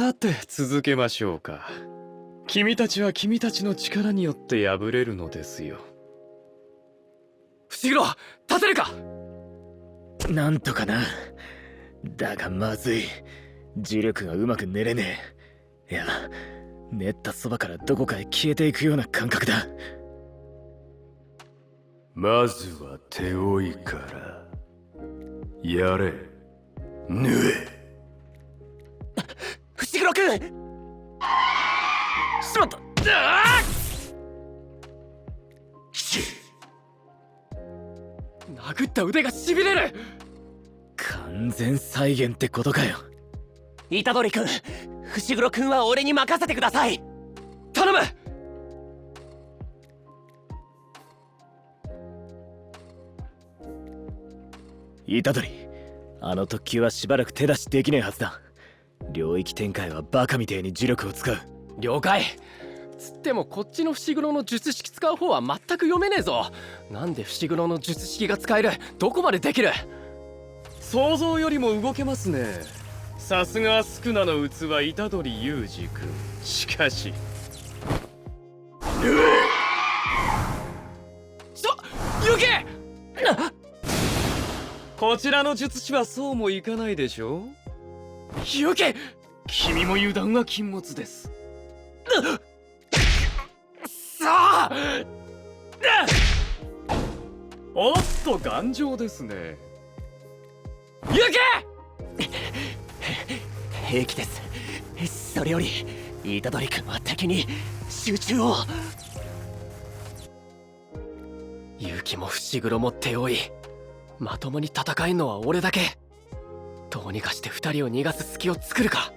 さて続けましょうか。君たちは君たちの力によって破れるのですよ。伏黒、立てるか。なんとかな。だがまずい。磁力がうまく練れねえ。いや、練ったそばからどこかへ消えていくような感覚だ。まずは手負いからやれ。縫え。伏黒君。しまった。殴った腕がしびれる。完全再現ってことかよ。虎杖君、伏黒君は俺に任せてください。頼む。虎杖、あの特急はしばらく手出しできねえはずだ。領域展開はバカみてえに磁力を使う。了解。つってもこっちの伏黒の術式使う方は全く読めねえぞ。なんで伏黒の術式が使える？どこまでできる？想像よりも動けますね。さすがスクナの器虎杖裕二君。しかし行け。こちらの術師はそうもいかないでしょう。行け。君も油断は禁物です。さあ。おっと頑丈ですね。行け。平気です。それより虎杖君は敵に集中を。勇気も伏黒も手負い、まともに戦えんのは俺だけ。どうにかして二人を逃がす隙を作るか。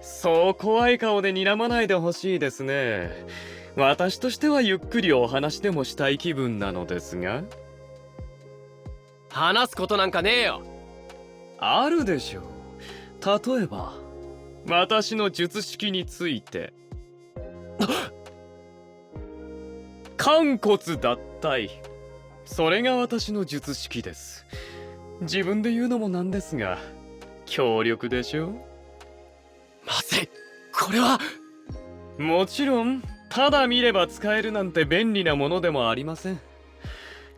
そう怖い顔で睨まないでほしいですね。私としてはゆっくりお話でもしたい気分なのですが。話すことなんかねえよ。あるでしょう。例えば私の術式について。寛骨脱退、それが私の術式です。自分で言うのもなんですが強力でしょう。まずい、これは。もちろんただ見れば使えるなんて便利なものでもありません。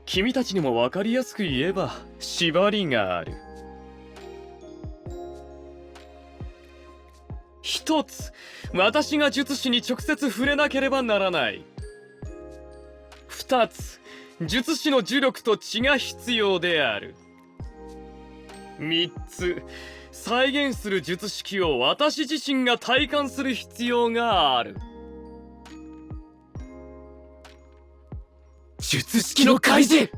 君たちにも分かりやすく言えば縛りがある。一つ、私が術師に直接触れなければならない。二つ、術師の呪力と血が必要である。三つ、再現する術式を私自身が体感する必要がある。術式の開示。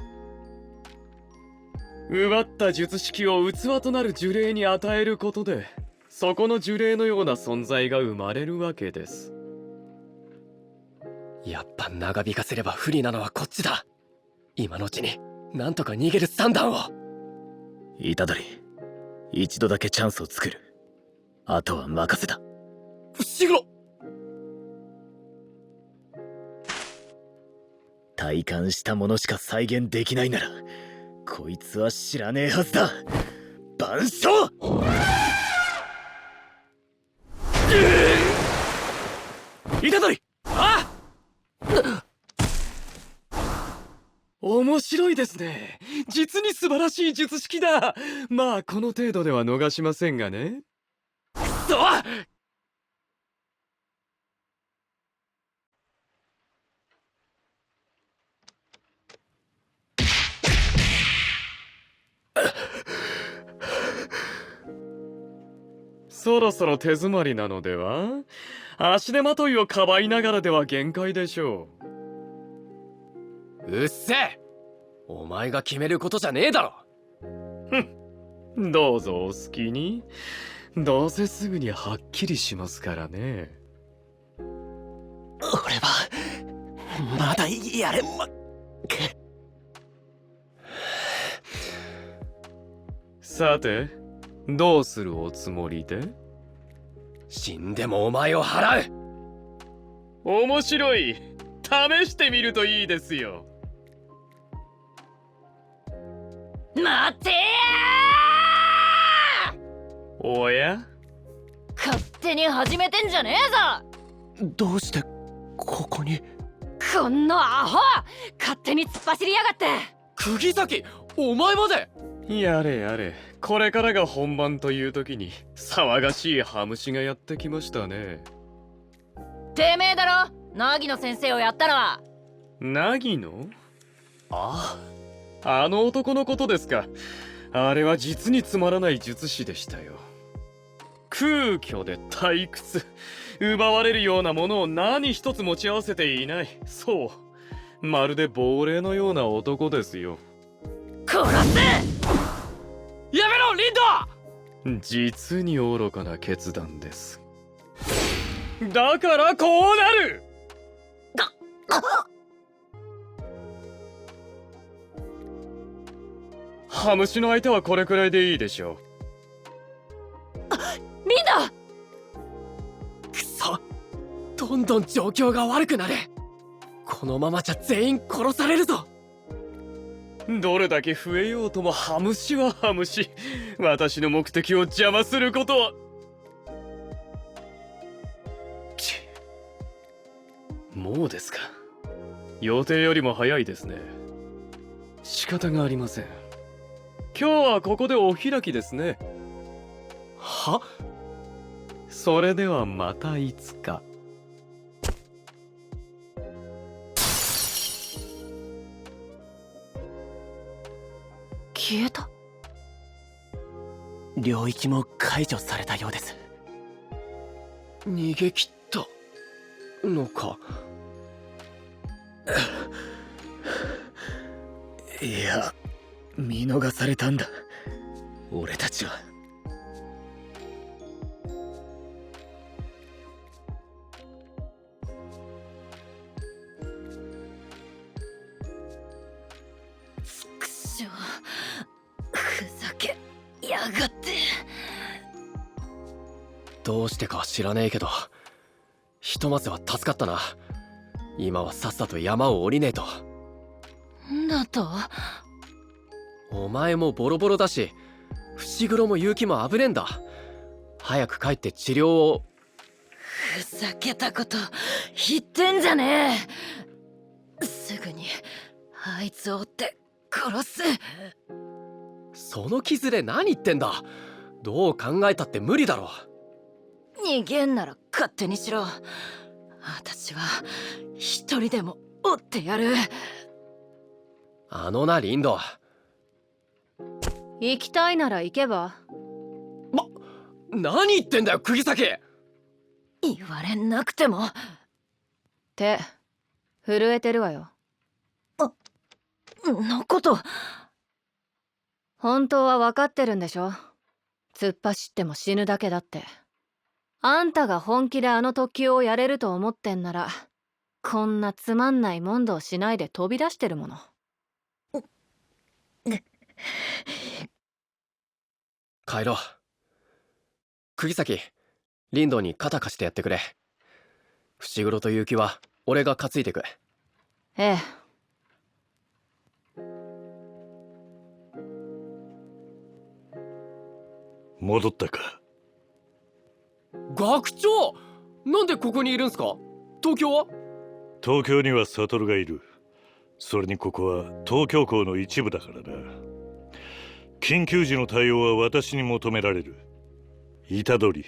奪った術式を器となる呪霊に与えることで、そこの呪霊のような存在が生まれるわけです。やっぱ長引かせれば不利なのはこっちだ。今のうちになんとか逃げる算段を。虎杖、一度だけチャンスを作る。あとは任せた。伏黒。体感したものしか再現できないならこいつは知らねえはずだ。万象。虎杖。あ面白いですね。実に素晴らしい術式だ。まあこの程度では逃しませんがね。くそ。そろそろ手詰まりなのでは。足手まといをかばいながらでは限界でしょうっせえ。お前が決めることじゃねえだろ。う。どうぞお好きに。どうせすぐにはっきりしますからね。俺はまだやれんま。さてどうするおつもりで。死んでもお前を払う。面白い。試してみるといいですよ。待ておや、勝手に始めてんじゃねえぞ。どうしてここに？こんなアホ、勝手に突っ走りやがって。釘崎、お前まで。やれやれ、これからが本番という時に騒がしいハムシがやってきましたね。てめえだろ、凪野先生をやったのは。凪野？ああの男のことですか。あれは実につまらない術師でしたよ。空虚で退屈、奪われるようなものを何一つ持ち合わせていない。そう、まるで亡霊のような男ですよ。殺せ。やめろリンド。実に愚かな決断です。だからこうなる。ハムシの相手はこれくらいでいいでしょリンダ。くそ、どんどん状況が悪くなる。このままじゃ全員殺されるぞ。う。どれだけ増えようともハムシはハムシ。私の目的を邪魔することは。もうですか。予定よりも早いですね。仕方がありません。今日はここでお開きですね。は？それではまたいつか。消えた。領域も解除されたようです。逃げ切ったのか？いや、見逃されたんだ俺たちは。くしょ、ふざけやがって。どうしてかは知らねえけど、ひとまずは助かったな。今はさっさと山を降りねえと。だと？お前もボロボロだし、伏黒も結城も危ねえんだ。早く帰って治療を。ふざけたこと言ってんじゃねえ。すぐにあいつを追って殺す。その傷で何言ってんだ。どう考えたって無理だろ。逃げんなら勝手にしろ。私は一人でも追ってやる。あのなリンド。行きたいなら行けば。何言ってんだよ釘崎。言われなくても。手震えてるわよ。のこと本当は分かってるんでしょ。突っ走っても死ぬだけだって。あんたが本気であの特急をやれると思ってんなら、こんなつまんない問答しないで飛び出してるもの。帰ろう。釘崎、リンドに肩貸してやってくれ。伏黒と結城は俺が担いでく。ええ。戻ったか。学長、なんでここにいるんすか？東京は？東京には悟がいる。それにここは東京港の一部だからな。緊急時の対応は私に求められる。虎杖、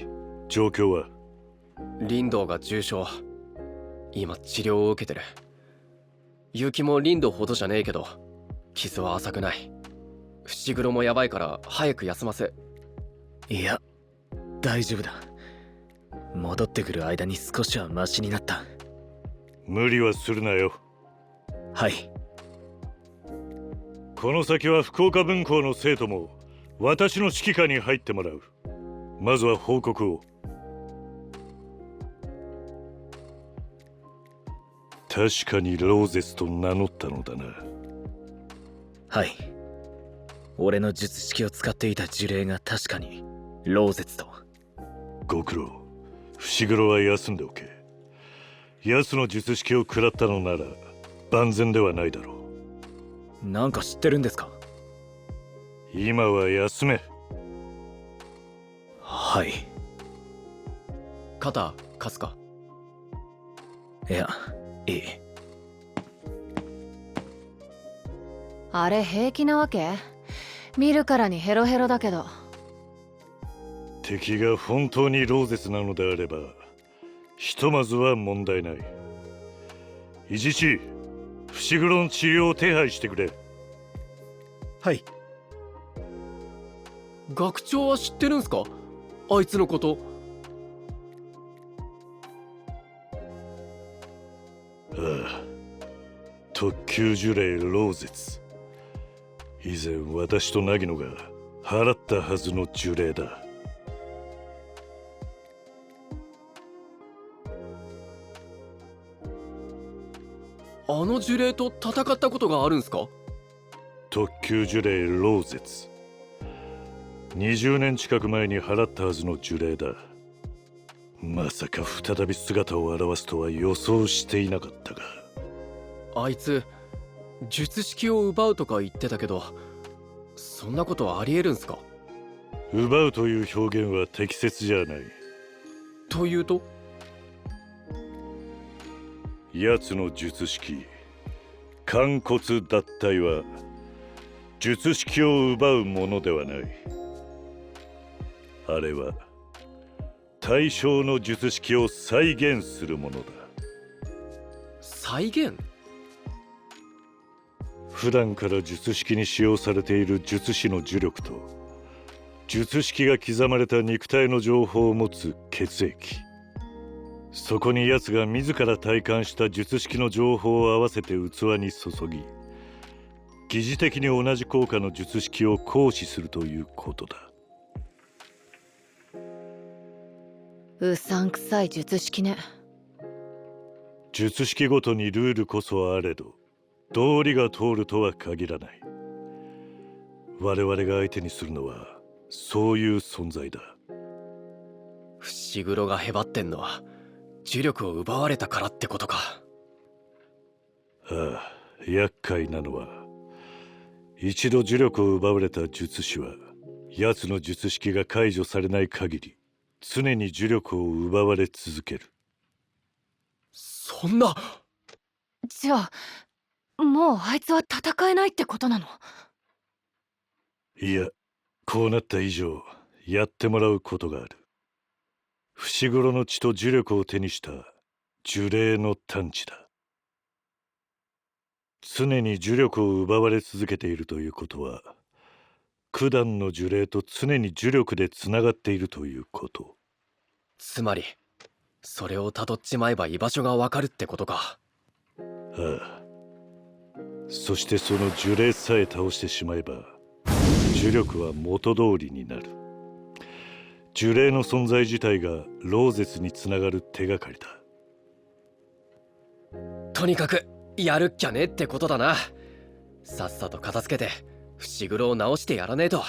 状況は？リンドが重傷。今治療を受けてる。結城もリンドほどじゃねえけど傷は浅くない。伏黒もやばいから早く休ませ。いや、大丈夫だ。戻ってくる間に少しはマシになった。無理はするなよ。はい。この先は福岡分校の生徒も私の指揮下に入ってもらう。まずは報告を。確かにローゼスと名乗ったのだな。はい。俺の術式を使っていた呪霊が確かにローゼツと。ご苦労。伏黒は休んでおけ。奴の術式を食らったのなら万全ではないだろう。なんか知ってるんですか？今は休め。はい。肩貸すか？いや、いい。あれ平気なわけ？見るからにヘロヘロだけど。敵が本当にローゼスなのであればひとまずは問題ない。イジチ、伏黒の治療を手配してくれ。はい。学長は知ってるんすか？あいつのこと。ああ、特級呪霊ローゼス。以前私と凪野が払ったはずの呪霊だ。あの呪霊と戦ったことがあるんすか？特級呪霊ローゼツ。20年近く前に払ったはずの呪霊だ。まさか再び姿を現すとは予想していなかったが。あいつ術式を奪うとか言ってたけど、そんなことありえるんすか？奪うという表現は適切じゃない。というと？奴の術式寛骨脱体は術式を奪うものではない。あれは対象の術式を再現するものだ。再現？普段から術式に使用されている術師の呪力と術式が刻まれた肉体の情報を持つ血液、そこに奴が自ら体感した術式の情報を合わせて器に注ぎ、疑似的に同じ効果の術式を行使するということだ。うさんくさい術式ね。術式ごとにルールこそあれど道理が通るとは限らない。我々が相手にするのはそういう存在だ。伏黒がへばってんのは呪力を奪われたからってことか。ああ、厄介なのは一度呪力を奪われた術師は奴の術式が解除されない限り常に呪力を奪われ続ける。そんな。じゃあもうあいつは戦えないってことなの？いや、こうなった以上やってもらうことがある。伏黒の血と呪力を手にした呪霊の探知だ。常に呪力を奪われ続けているということは九段の呪霊と常に呪力でつながっているということ。つまりそれを辿っちまえば居場所がわかるってことか。ああ、そしてその呪霊さえ倒してしまえば呪力は元通りになる。呪霊の存在自体がローゼスにつながる手がかりだ。とにかくやるっきゃねってことだな。さっさと片付けて伏黒を直してやらねえと。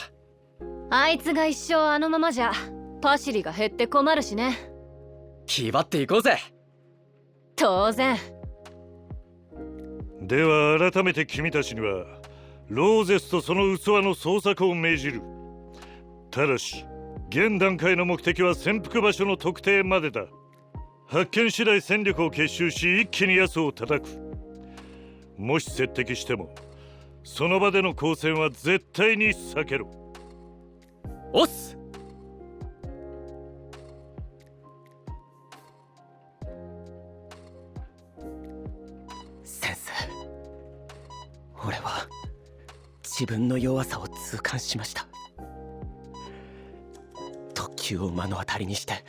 あいつが一生あのままじゃパシリが減って困るしね。気張っていこうぜ。当然。では改めて君たちにはローゼスとその器の捜索を命じる。ただし現段階の目的は潜伏場所の特定までだ。発見次第戦力を結集し一気に奴を叩く。もし接敵してもその場での交戦は絶対に避けろ。おっす。先生、俺は自分の弱さを痛感しました。特急を目の当たりにして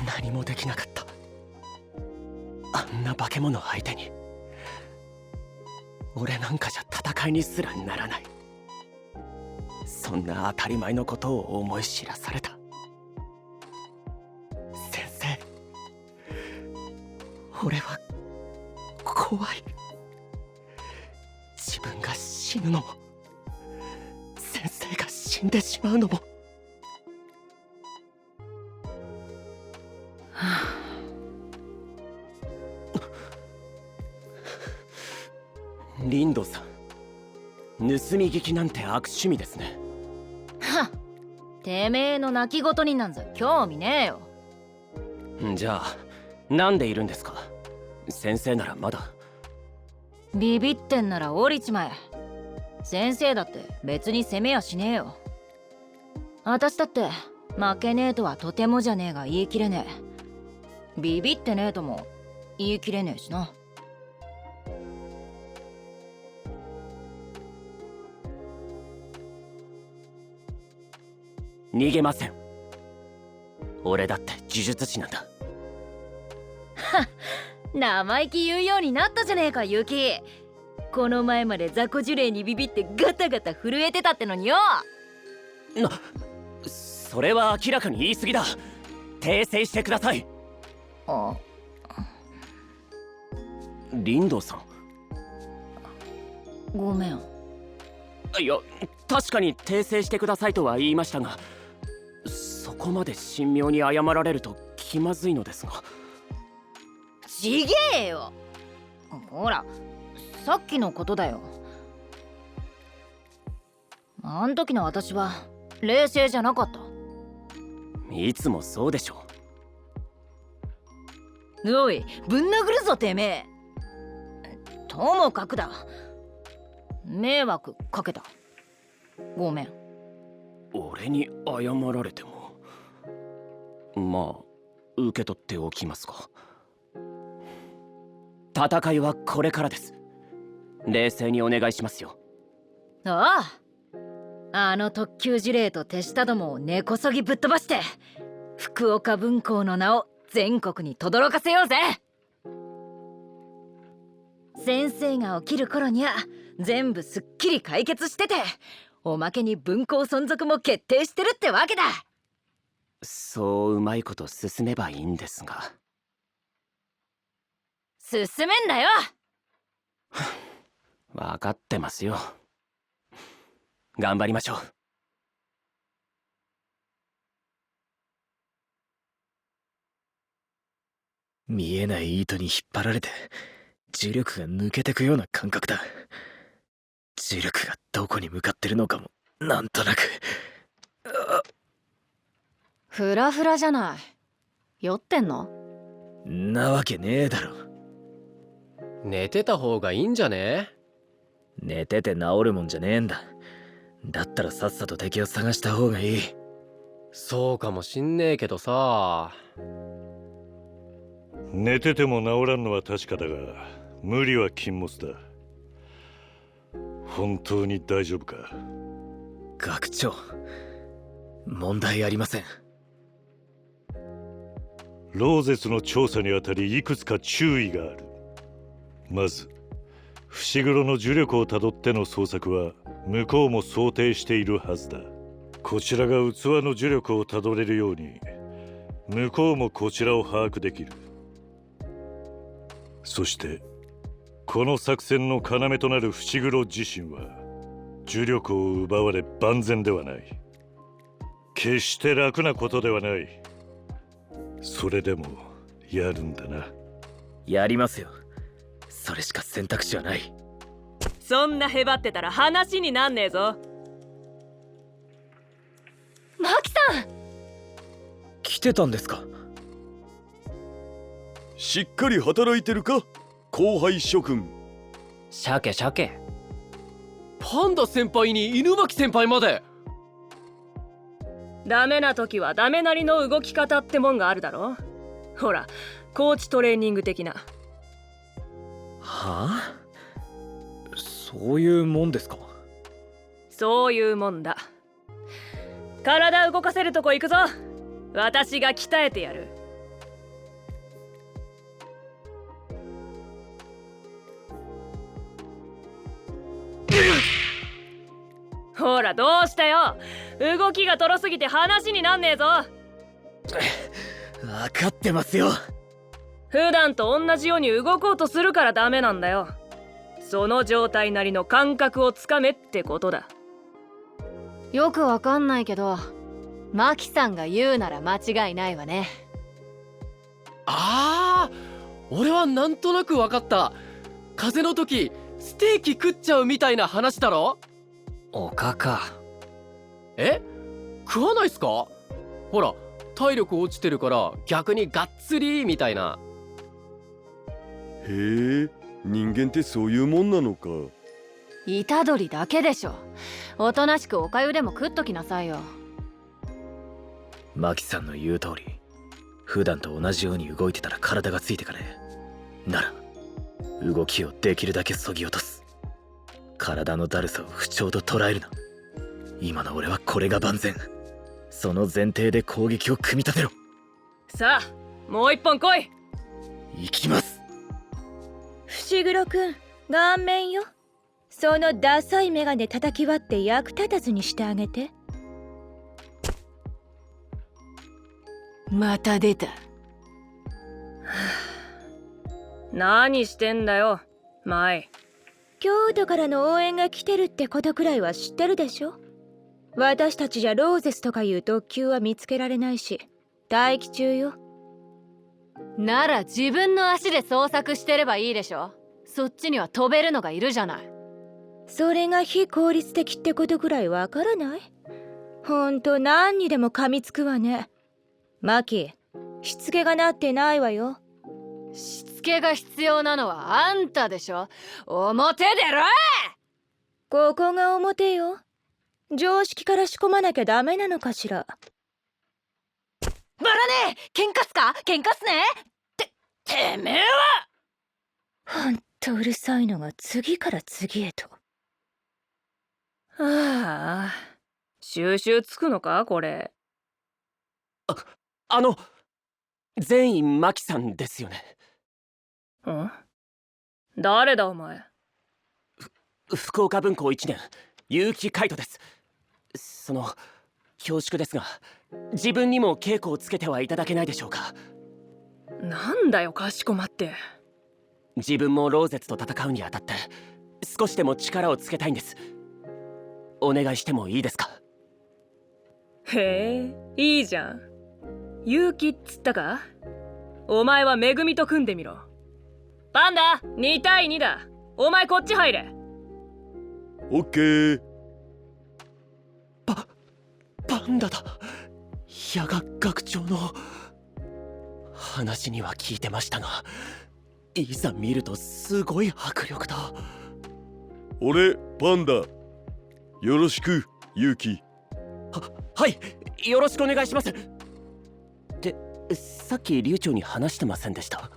何もできなかった。あんな化け物相手に俺なんかじゃ戦いにすらならない。そんな当たり前のことを思い知らされた。先生、俺は怖い。自分が死ぬのも先生が死んでしまうのも。リンドさん、盗み聞きなんて悪趣味ですね。はっ、てめえの泣き言になんざ興味ねえよ。じゃあなんでいるんですか？先生ならまだ。ビビってんなら降りちまえ。先生だって別に責めやしねえよ。私だって負けねえとはとてもじゃねえが言い切れねえ。ビビってねえとも言い切れねえしな。逃げません。俺だって呪術師なんだ。生意気言うようになったじゃねえかユキ。この前まで雑魚呪霊にビビってガタガタ震えてたってのによ。それは明らかに言い過ぎだ。訂正してください。あ、林道さん。ごめん。いや、確かに訂正してくださいとは言いましたが、そこまで神妙に謝られると気まずいのですが。ちげえよ。ほらさっきのことだよ。あん時の私は冷静じゃなかった。いつもそうでしょおいぶん殴るぞてめえ。ともかくだ、迷惑かけた。ごめん。俺に謝られてもまあ受け取っておきますか。戦いはこれからです。冷静にお願いしますよ。ああ、あの特級呪霊と手下どもを根こそぎぶっ飛ばして福岡文庫の名を全国に轟かせようぜ。先生が起きる頃にゃ全部すっきり解決してて、おまけに文庫存続も決定してるってわけだ。そううまいこと進めばいいんですが。進めんだよ。分かってますよ。頑張りましょう。見えない糸に引っ張られて呪力が抜けてくような感覚だ。呪力がどこに向かってるのかもなんとなく。フラフラじゃない。酔ってんの？なわけねえだろ。寝てた方がいいんじゃね？寝てて治るもんじゃねえんだ。だったらさっさと敵を探した方がいい。そうかもしんねえけどさ。寝てても治らんのは確かだが、無理は禁物だ。本当に大丈夫か？学長、問題ありません。ローゼスの調査にあたりいくつか注意がある。まず伏黒の呪力をたどっての捜索は向こうも想定しているはずだ。こちらが器の呪力をたどれるように向こうもこちらを把握できる。そしてこの作戦の要となる伏黒自身は呪力を奪われ万全ではない。決して楽なことではない。それでもやるんだな。やりますよ。それしか選択肢はない。そんなへばってたら話になんねえぞ。マキさん、来てたんですか？しっかり働いてるか後輩諸君。鮭。パンダ先輩に犬巻先輩まで。ダメな時はダメなりの動き方ってもんがあるだろ。ほらコーチトレーニング的な。はあ？そういうもんですか？そういうもんだ。体動かせるとこ行くぞ。私が鍛えてやる。ほらどうしたよ。動きがとろすぎて話になんねえぞ。分かってますよ。普段と同じように動こうとするからダメなんだよ。その状態なりの感覚をつかめってことだ。よくわかんないけどマキさんが言うなら間違いないわね。ああ、俺はなんとなくわかった。風邪の時ステーキ食っちゃうみたいな話だろ。おかか。え、食わないっすか？ほら体力落ちてるから逆にがっつりみたいな。へえ、人間ってそういうもんなのか。虎杖だけでしょ。おとなしくおかゆでも食っときなさいよ。マキさんの言う通り、普段と同じように動いてたら体がついてかねえ。なら動きをできるだけ削ぎ落とす。体のだるさを不調と捉えるな。今の俺はこれが万全。その前提で攻撃を組み立てろ。さあもう一本来い。行きます。伏黒くん、顔面よ。そのダサいメガネ叩き割って役立たずにしてあげて。また出た。何してんだよ舞。京都からの応援が来てるってことくらいは知ってるでしょ。私たちじゃローゼスとかいう特急は見つけられないし待機中よ。なら自分の足で捜索してればいいでしょ。そっちには飛べるのがいるじゃない。それが非効率的ってことくらいわからない？ほんと何にでも噛みつくわね。マキ、しつけがなってないわよ。しつけが必要なのはあんたでしょ。表出ろ！ここが表よ。常識から仕込まなきゃダメなのかしら。バラねえ、喧嘩っすか？喧嘩っすね。てめえはほんとうるさいのが次から次へと。ああ、収集つくのかこれ。全員マキさんですよね。ん？誰だお前。福岡文庫1年結城海斗です。恐縮ですが自分にも稽古をつけてはいただけないでしょうか。なんだよかしこまって。自分もローゼツと戦うにあたって少しでも力をつけたいんです。お願いしてもいいですか？へえ、いいじゃん。勇気っつったか？お前はめぐみと組んでみろ。パンダ2対2だ。お前こっち入れ。オッケー。パンダだ。矢賀学長の話には聞いてましたが、いざ見るとすごい迫力だ。俺パンダ、よろしく勇気。はい、よろしくお願いします。ってさっき流暢に話してませんでした？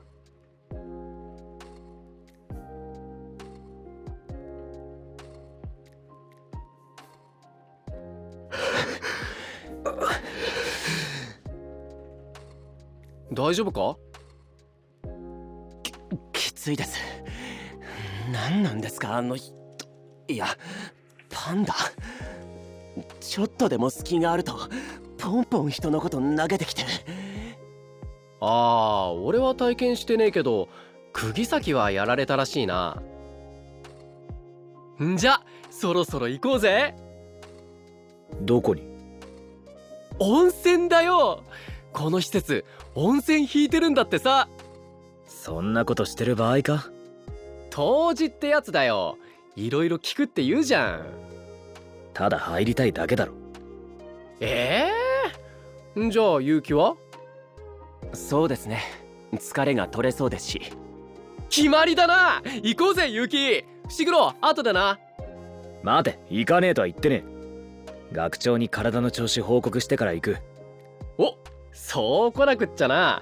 大丈夫か？きついです。何なんですかあの人。いやパンダ、ちょっとでも隙があるとポンポン人のこと投げてきて。俺は体験してねえけど釘崎はやられたらしいな。んじゃそろそろ行こうぜ。どこに？温泉だよ。この施設温泉引いてるんだってさ。そんなことしてる場合か？湯治ってやつだよ。いろいろ聞くって言うじゃん。ただ入りたいだけだろ。じゃあ結城は？そうですね、疲れが取れそうですし。決まりだな。行こうぜ結城。伏黒後でな。待て、行かねえとは言ってねえ。学長に体の調子報告してから行く。お、そう来なくっちゃな。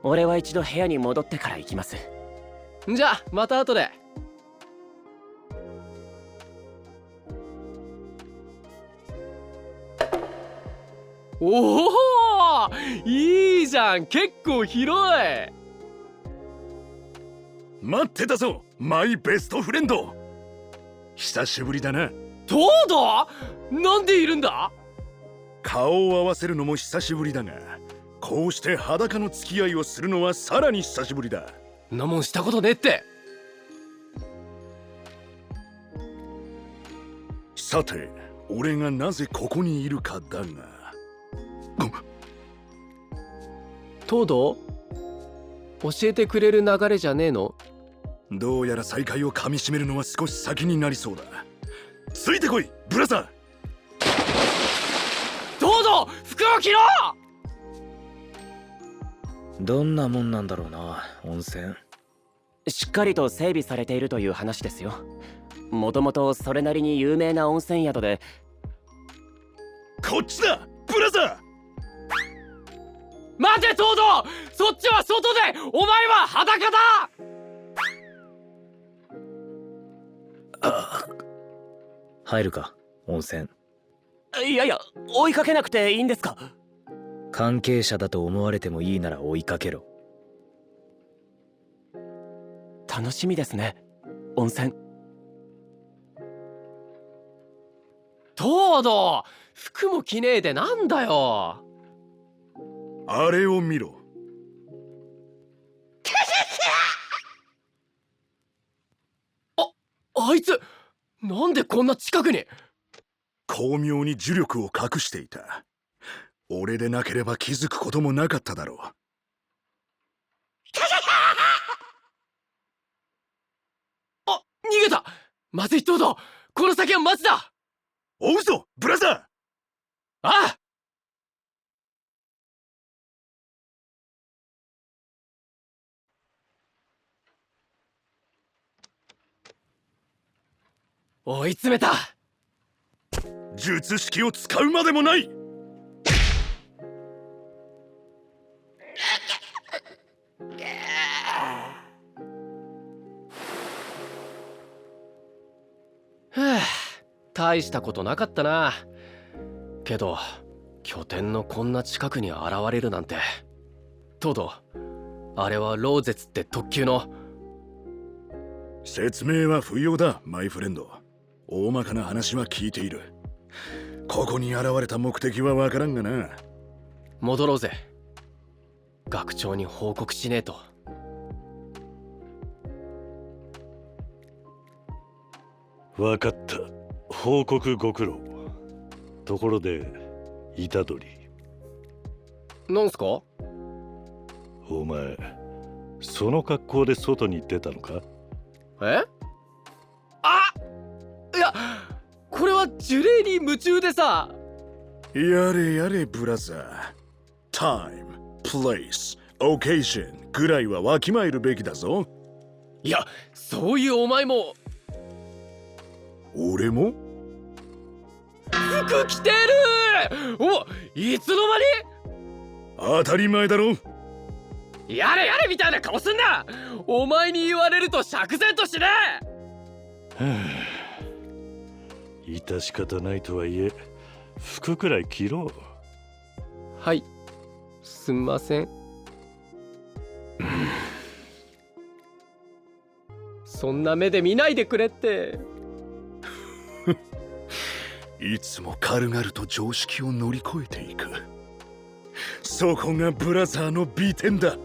俺は一度部屋に戻ってから行きます。じゃあまた後で。おお、いいじゃん。結構広い。待ってたぞマイベストフレンド。久しぶりだな。東堂、なんでいるんだ？顔を合わせるのも久しぶりだが、こうして裸の付き合いをするのはさらに久しぶりだ。んなもんしたことねえって。さて俺がなぜここにいるかだが。東堂、教えてくれる流れじゃねえの？どうやら再会をかみしめるのは少し先になりそうだ。ついてこいブラザー。東堂、袋を切ろう。どんなもんなんだろうな、温泉。しっかりと整備されているという話ですよ。もともとそれなりに有名な温泉宿で。こっちだブラザー。待て東堂、そっちは外で、お前は裸だ。入るか、温泉。いやいや、追いかけなくていいんですか？関係者だと思われてもいいなら追いかけろ。楽しみですね、温泉。東堂、服も着ねえでなんだよ。あれを見ろ。あいつなんでこんな近くに。巧妙に呪力を隠していた。俺でなければ気づくこともなかっただろう。あ、逃げた。まずい東堂、この先は松だ。追うぞブラザー。ああ。追い詰めた。術式を使うまでもない。大したことなかったな。けど拠点のこんな近くに現れるなんて。東堂、あれはローゼツって特級の。説明は不要だマイフレンド。大まかな話は聞いている。ここに現れた目的はわからんがな。戻ろうぜ。学長に報告しねえと。わかった。報告ご苦労。ところで虎杖、なんすか？お前その格好で外に出たのか？え？あ！いや、これは呪霊に夢中でさ。やれやれブラザー。タイム、プレイス、オケーションぐらいはわきまえるべきだぞ。いや、そういうお前も。俺も？服着てる。お、いつの間当たり前だろ。に。やれやれみたいな顔すんな。お前に言われると釈然としねえ。致し方ないとはいえ服くらい着ろ。はい、すんません。そんな目で見ないでくれって。いつも軽々と常識を乗り越えていく。そこがブラザーの美点だ。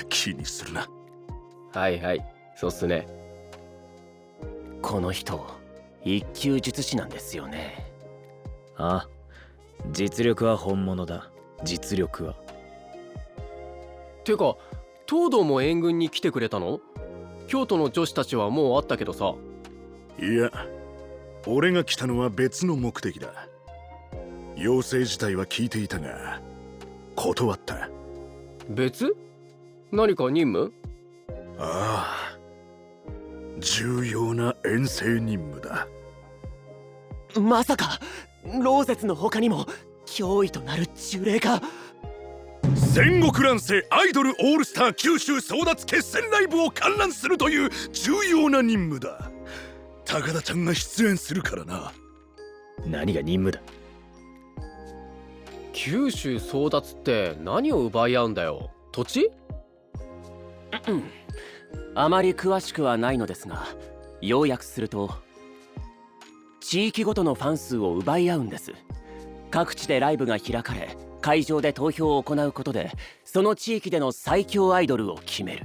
気にするな。はいはい、そうっすね。この人一級術師なんですよね。ああ、実力は本物だ。実力は。てか東堂も援軍に来てくれたの？京都の女子たちはもう会ったけどさ。いや、俺が来たのは別の目的だ。要請自体は聞いていたが断った。別？何か任務？ああ、重要な遠征任務だ。まさかローゼツの他にも脅威となる呪霊が。戦国乱世アイドルオールスター九州争奪決戦ライブを観覧するという重要な任務だ。高田ちゃんが出演するからな。何が任務だ？九州争奪って何を奪い合うんだよ？土地？あまり詳しくはないのですが、要約すると地域ごとのファン数を奪い合うんです。各地でライブが開かれ、会場で投票を行うことでその地域での最強アイドルを決める。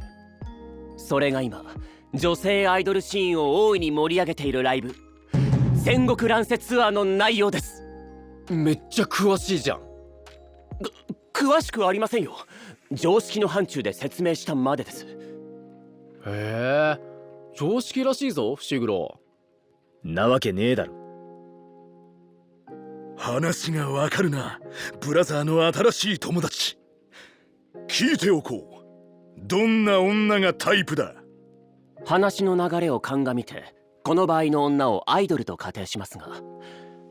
それが今女性アイドルシーンを大いに盛り上げているライブ、戦国乱世ツアーの内容です。めっちゃ詳しいじゃん。詳しくありませんよ。常識の範疇で説明したまでです。へえ、常識らしいぞ伏黒。なわけねえだろ。話がわかるな、ブラザーの新しい友達。聞いておこう。どんな女がタイプだ？話の流れを鑑みてこの場合の女をアイドルと仮定しますが、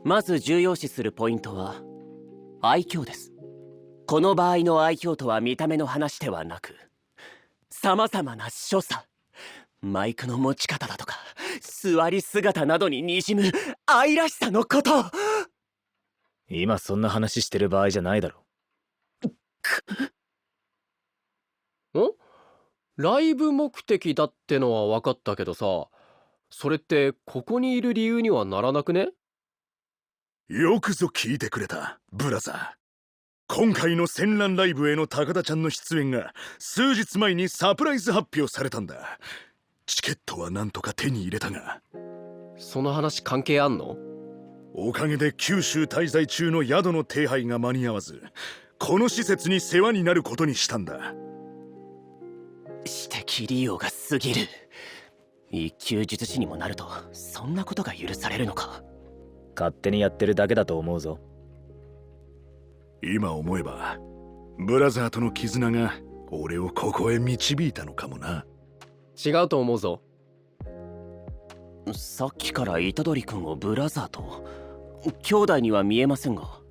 まず重要視するポイントは愛嬌です。この場合の愛嬌とは見た目の話ではなく、様々な所作、マイクの持ち方だとか座り姿などににじむ愛らしさのこと。今そんな話してる場合じゃないだろ。ん？ライブ目的だってのは分かったけどさ、それってここにいる理由にはならなくね？よくぞ聞いてくれた、ブラザー。今回の戦乱ライブへの高田ちゃんの出演が数日前にサプライズ発表されたんだ。チケットはなんとか手に入れたが。その話関係あんの？おかげで九州滞在中の宿の手配が間に合わず、この施設に世話になることにしたんだ。私的利用が過ぎる。一級術師にもなるとそんなことが許されるのか。勝手にやってるだけだと思うぞ。今思えばブラザーとの絆が俺をここへ導いたのかもな。違うと思うぞ。さっきから虎杖君をブラザーと兄弟には見えませんが。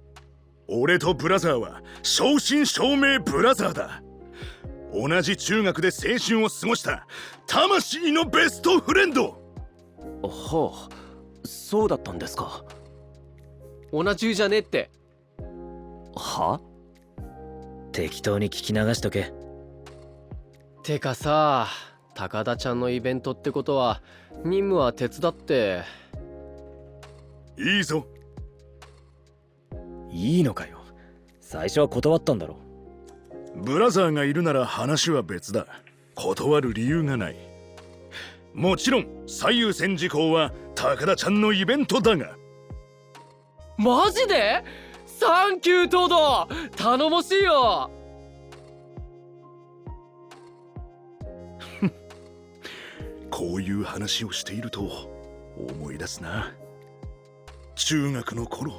俺とブラザーは正真正銘ブラザーだ。同じ中学で青春を過ごした魂のベストフレンド。はあ、そうだったんですか。同じじゃねえって。は？適当に聞き流しとけ。てかさ、高田ちゃんのイベントってことは任務は手伝って。いいぞ。いいのかよ。最初は断ったんだろ。ブラザーがいるなら話は別だ。断る理由がない。もちろん最優先事項は高田ちゃんのイベントだが。マジで？サンキュートド、頼もしいよ。こういう話をしていると思い出すな。中学の頃、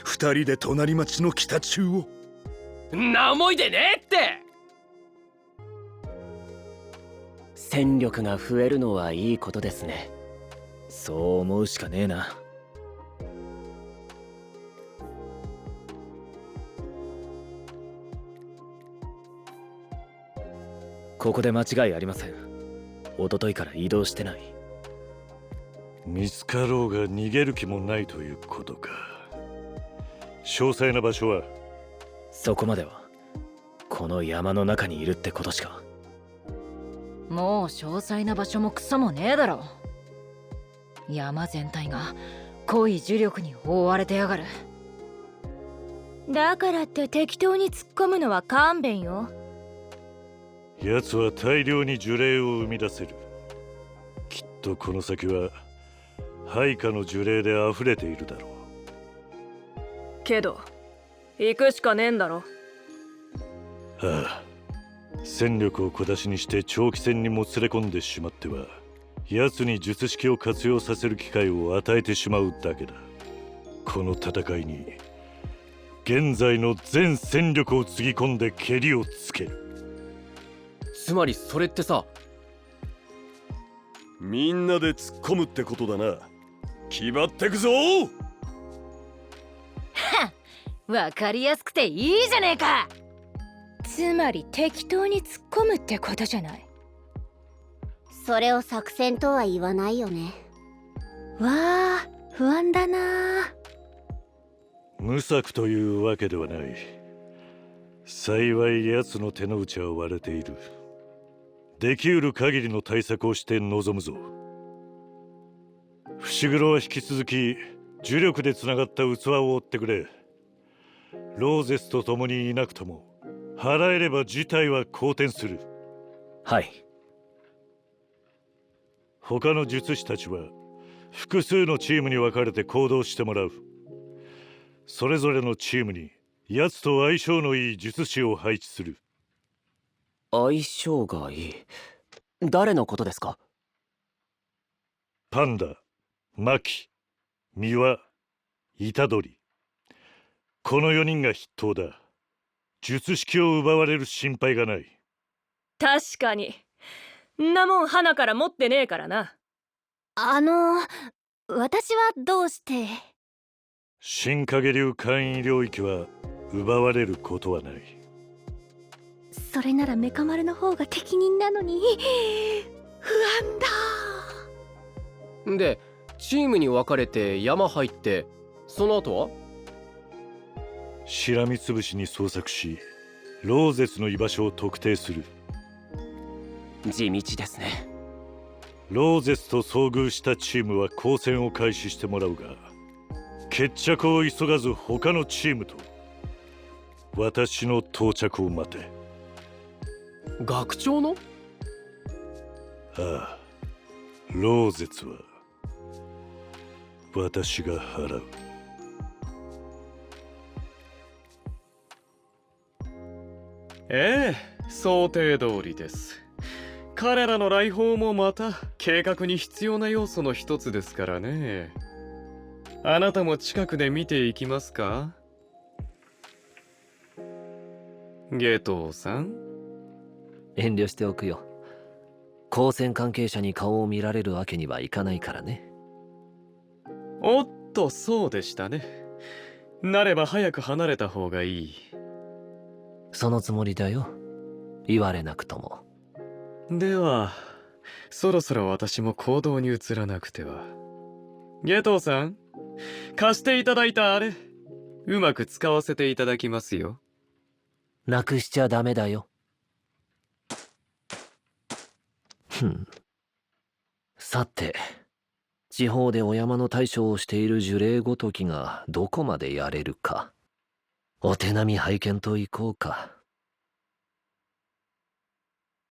二人で隣町の北中を。な思いでねえって。戦力が増えるのはいいことですね。そう思うしかねえな。ここで間違いありません。一昨日から移動してない。見つかろうが逃げる気もないということか。詳細な場所は？そこまではこの山の中にいるってことしか。もう詳細な場所もクソもねえだろ。山全体が濃い呪力に覆われてやがる。だからって適当に突っ込むのは勘弁よ。奴は大量に呪霊を生み出せる。きっとこの先は配下の呪霊で溢れているだろう。けど行くしかねえんだろ。ああ、戦力を小出しにして長期戦にもつれ込んでしまっては奴に術式を活用させる機会を与えてしまうだけだ。この戦いに現在の全戦力をつぎ込んで蹴りをつける。つまりそれってさ、みんなで突っ込むってことだな。決まってくぞ。わかりやすくていいじゃねえか。つまり適当に突っ込むってことじゃない。それを作戦とは言わないよね。わあ、不安だな。無策というわけではない。幸い奴の手の内は割れている。できうる限りの対策をして臨むぞ。伏黒は引き続き呪力でつながった器を追ってくれ。ローゼスと共にいなくとも払えれば事態は好転する。はい。他の術師たちは複数のチームに分かれて行動してもらう。それぞれのチームに奴と相性のいい術師を配置する。相性がいい。誰のことですか？パンダ、マキ、ミワ、イタドリ。この4人が筆頭だ。術式を奪われる心配がない。確かに。んなもん花から持ってねえからな。私はどうして？新影流会員領域は奪われることはない。それならメカ丸の方が適任なのに不安だ。でチームに分かれて山入って、その後はしらみつぶしに捜索し、ローゼスの居場所を特定する。地道ですね。ローゼスと遭遇したチームは交戦を開始してもらうが、決着を急がず他のチームと私の到着を待て。学長の？ああ、ローゼスは私が払う。ええ、想定通りです。彼らの来訪もまた計画に必要な要素の一つですからね。あなたも近くで見ていきますか？ゲトウさん。遠慮しておくよ。交戦関係者に顔を見られるわけにはいかないからね。おっと、そうでしたね。なれば早く離れた方がいい。そのつもりだよ。言われなくとも。ではそろそろ私も行動に移らなくては。ゲトウさん、貸していただいたあれ、うまく使わせていただきますよ。なくしちゃダメだよ。さて、地方でお山の大将をしている呪霊ごときがどこまでやれるか。お手並み拝見といこうか。